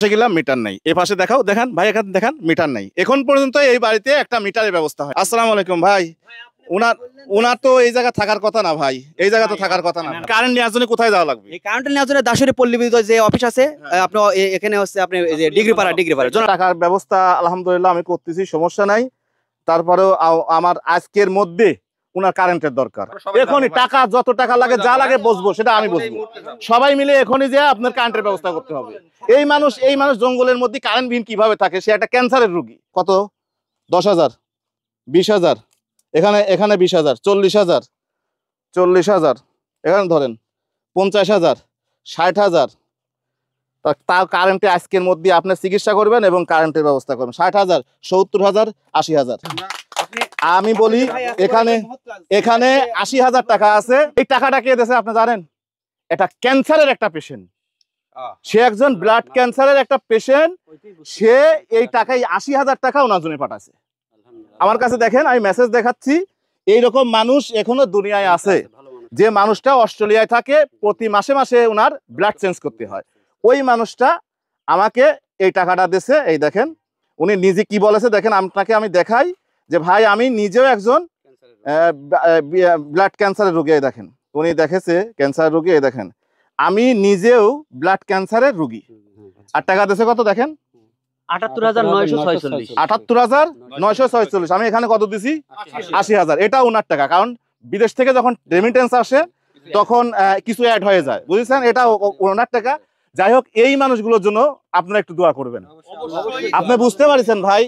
গেলাম মিটার নাই, এ পাশে দেখাও, দেখান ভাই, এখানে দেখান মিটার নাই। এখন পর্যন্ত এই বাড়িতে একটা মিটারের ব্যবস্থা হয়। আসসালামু আলাইকুম ভাই, ওনার তো এই জায়গা থাকার কথা না ভাই, এই জায়গা তো থাকার কথা না। কারেন্ট নেওয়ার জন্য কোথায় যাওয়া লাগবে? এই কারেন্ট নেওয়ার জন্য দাসুরি পল্লী বিদ্যুৎ যে অফিস আছে আপনার এখানে হচ্ছে আপনি ডিগ্রিপাড়া টাকার ব্যবস্থা আলহামদুলিল্লাহ আমি করতেছি, সমস্যা নাই। তারপরেও আমার আজকের মধ্যে উনার কারেন্টের দরকার। এখনই টাকা যত টাকা লাগে যা লাগে বসবো, সেটা আমি বসবো। সবাই মিলে এখনই যে আপনার কারেন্টের ব্যবস্থা করতে হবে। এই মানুষ জঙ্গলের মধ্যে কারেন্ট বিহীন কিভাবে থাকে? সে একটা ক্যান্সারের রোগী। কত? 10,000, 20,000, এখানে 20,000, 40,000, 40,000, এখানে ধরেন 50,000, 60,000। তার কারেন্টে আজকের মধ্যে আপনি চিকিৎসা করবেন এবং কারেন্টের ব্যবস্থা করবেন। 60,000, 70,000, 80,000। আমি বলি এখানে 80,000 টাকা আছে। এই টাকাটা কে দিয়েছে আপনি জানেন? এটা ক্যান্সারের একটা পেশেন্ট, সে একজন ব্লাড ক্যান্সারের একটা পেশেন্ট। সে এই টাকায় 80,000 টাকা ওনার জন্য পাঠাচ্ছে আমার কাছে। দেখেন আমি মেসেজ দেখাচ্ছি। এইরকম মানুষ এখনো দুনিয়ায় আছে, যে মানুষটা অস্ট্রেলিয়ায় থাকে, প্রতি মাসে মাসে ওনার ব্লাড চেঞ্জ করতে হয়। ওই মানুষটা আমাকে এই টাকাটা দিয়েছে। এই দেখেন উনি নিজে কি বলেছে, দেখেন আপনাকে আমি দেখাই যে ভাই আমি নিজেও একজন ব্লাড ক্যান্সারের রোগী। দেখেন উনি দেখেছে ক্যান্সার রোগী। দেখেন আমি নিজেও ব্লাড ক্যান্সারের রোগী। আর টাকা দিয়েছে কত দেখেন? 78,946। আমি এখানে কত দিছি? 80,000। এটা ওনার টাকা, কারণ বিদেশ থেকে যখন রেমিটেন্স আসে তখন কিছু অ্যাড হয়ে যায়, বুঝেছেন? এটা ওনার টাকা। যাই হোক, এই মানুষগুলোর জন্য আপনারা একটু দোয়া করবেন। আপনি বুঝতে পারছেন ভাই,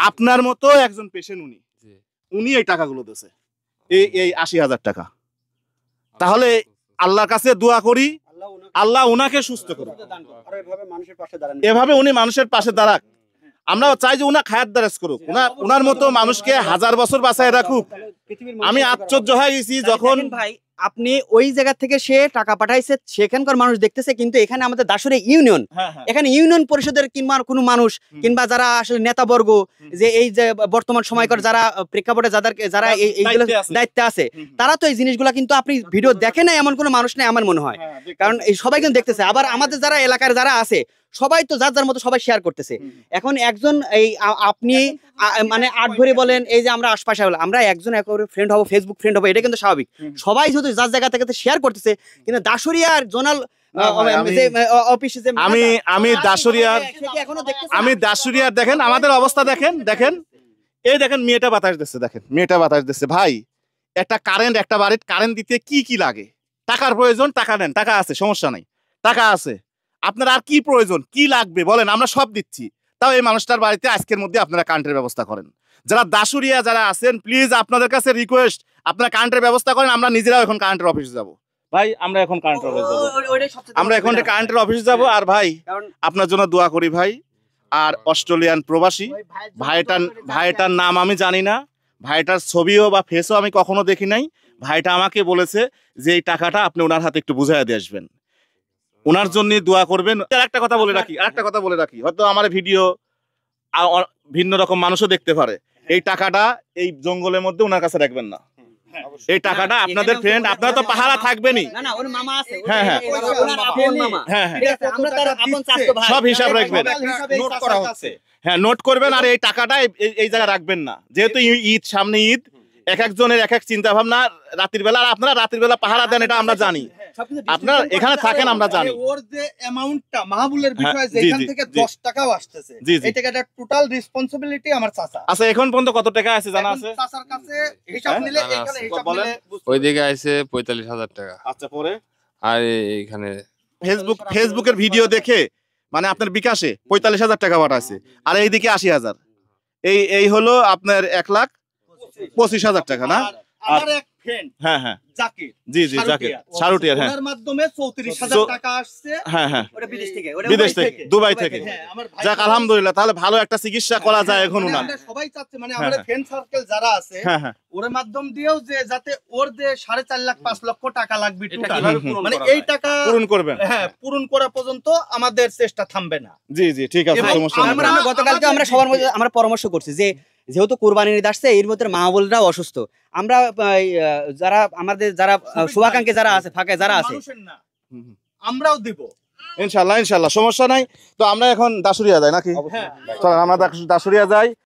আপনার মতো একজন পেশেন্ট উনি এই টাকাগুলো দিয়েছে, এই 80,000 টাকা। তাহলে আল্লাহর কাছে দোয়া করি আল্লাহ উনাকে সুস্থ করুন, এভাবে উনি মানুষের পাশে দাঁড়াক। আমরা চাই যে উনা খায়াত দারাজ করুক, উনার মতো মানুষকে 1000 বছর বাঁচায় রাখুক। আমি আশ্চর্য হয়ে গেছি যখন ভাই আপনি ওই জায়গা থেকে সে টাকা পাঠাইছে, সেখানকার মানুষ দেখতেছে, কিন্তু এখানে আমাদের দাসুরি ইউনিয়ন, এখানে ইউনিয়ন পরিষদের কিংবা কোনো মানুষ কিংবা যারা আসলে নেতাবর্গ, যে এই যে বর্তমান সময়কার যারা প্রেক্ষাপটে যারা এইগুলো দায়িত্বে আছে, তারা তো এই জিনিসগুলো কিন্তু আপনি ভিডিও দেখে না এমন কোনো মানুষ নেই আমার মনে হয়। কারণ এই সবাই কিন্তু দেখতেছে। আবার আমাদের যারা এলাকার যারা আছে সবাই তো যার যার মতো সবাই শেয়ার করতেছে। এখন একজন এই আপনি মানে আট ঘরে বলেন, এই যে আমরা আশপাশে আমরা একজন ফ্রেন্ড হবো, ফেসবুক ফ্রেন্ড হবো, এটা কিন্তু স্বাভাবিক। সবাই যেহেতু যার জায়গা থেকে শেয়ার করতেছে, কিন্তু দাসুরিয়ার জোনাল আমি দাসুরিয়ার দেখেন আমাদের অবস্থা দেখেন এই দেখেন মেয়েটা বাতাস দিচ্ছে, দেখেন মেয়েটা বাতাস দিচ্ছে। ভাই একটা বাড়ির কারেন্ট দিতে কি লাগে? টাকার প্রয়োজন, টাকা নেন, টাকা আছে, সমস্যা নাই, টাকা আছে। আপনার আর কি প্রয়োজন, কি লাগবে বলেন, আমরা সব দিচ্ছি। তাও এই মানুষটার বাড়িতে আজকের মধ্যে আপনারা কারেন্টের ব্যবস্থা করেন। যারা দাসুরিয়া যারা আছেন, প্লিজ আপনাদের কাছে রিকোয়েস্ট, আপনারা কারেন্টের ব্যবস্থা করেন। আমরা নিজেরাও এখন কারেন্টের অফিসে যাব ভাই, আমরা এখন কারেন্টের অফিসে যাব, কারেন্টের অফিসে যাব। আর ভাই আপনার জন্য দোয়া করি ভাই। আর অস্ট্রেলিয়ান প্রবাসী ভাইটার নাম আমি জানি না, ভাইটার ছবিও বা ফেসও আমি কখনো দেখি নাই। ভাইটা আমাকে বলেছে যে এই টাকাটা আপনি ওনার হাতে একটু বুঝাইয়া দিয়ে আসবেন, ওনার জন্য দোয়া করবেন। আরেকটা কথা বলে রাখি, হয়তো আমার ভিডিও ভিন্ন রকম মানুষও দেখতে পারে। এই টাকাটা এই জঙ্গলের মধ্যে ওনার কাছে রাখবেন না। এই টাকাটা আপনাদের ফ্রেন্ড, আপনারা তো পাহারা থাকবেনই, সব হিসাব রাখবেন, নোট করবেন। আর এই টাকাটা এই জায়গায় রাখবেন না, যেহেতু ঈদ সামনে, ঈদ এক একজনের এক এক চিন্তা ভাবনা। রাতের বেলা, আর আপনারা রাতের বেলা পাহারা দেন, এটা আমরা জানি, আপনারা এখানে থাকেন, আমরা জানি। ওর যে অ্যামাউন্টটা মাহবুলের বিষয়, যেখান থেকে 10 টাকাও আসতেছে, এই টাকাটা টোটাল রেসপন্সিবিলিটি আমার চাচা। আচ্ছা, এখন পর্যন্ত কত টাকা আছে জানা আছে? চাচার কাছে হিসাব নিলে এখানে হিসাব বলেন, ওইদিকে আছে 45,000 টাকা। আচ্ছা, পরে আর এখানে ফেসবুকের ভিডিও দেখে মানে আপনার বিকাশে 45,000 টাকা পাঠাচ্ছে, আর এইদিকে 80,000। এই হলো আপনার 1,25,000 টাকা না? আমার এক ফ্রেন্ড জাকির, জাকির শারুটিয়ার, ওনার মাধ্যমে 34,000 টাকা আসছে। ওটা বিদেশ থেকে, দুবাই থেকে। যাক আলহামদুলিল্লাহ, তাহলে ভালো একটা চিকিৎসা করা যায় এখন ওনার। আমরা সবাই চাচ্ছি, মানে আমাদের ফ্রেন্ড সার্কেল যারা আছে ওর মাধ্যম দিয়েও যে যাতে ওর যে 4.5 লাখ 5 লক্ষ টাকা লাগবে টোটাল, মানে এই টাকা পূরণ করবেন। পূরণ করা পর্যন্ত আমাদের চেষ্টা থামবে না। জি ঠিক আছে, সমস্যা নেই। আমরা গতকালকে আমরা সবার মধ্যে আমরা পরামর্শ করছি যে যেহেতু কুরবানির ঈদ আসছে, এর মধ্যে মাহবুলরাও অসুস্থ, আমরা যারা আমাদের যারা শুভাকাঙ্ক্ষী যারা আছে, ফাঁকে যারা আছে, আমরাও দিব, ইনশাল্লাহ ইনশাল্লাহ সমস্যা নাই। তো আমরা এখন দাসুরিয়া যাই নাকি? চলেন আমরা দাসুরিয়া যাই।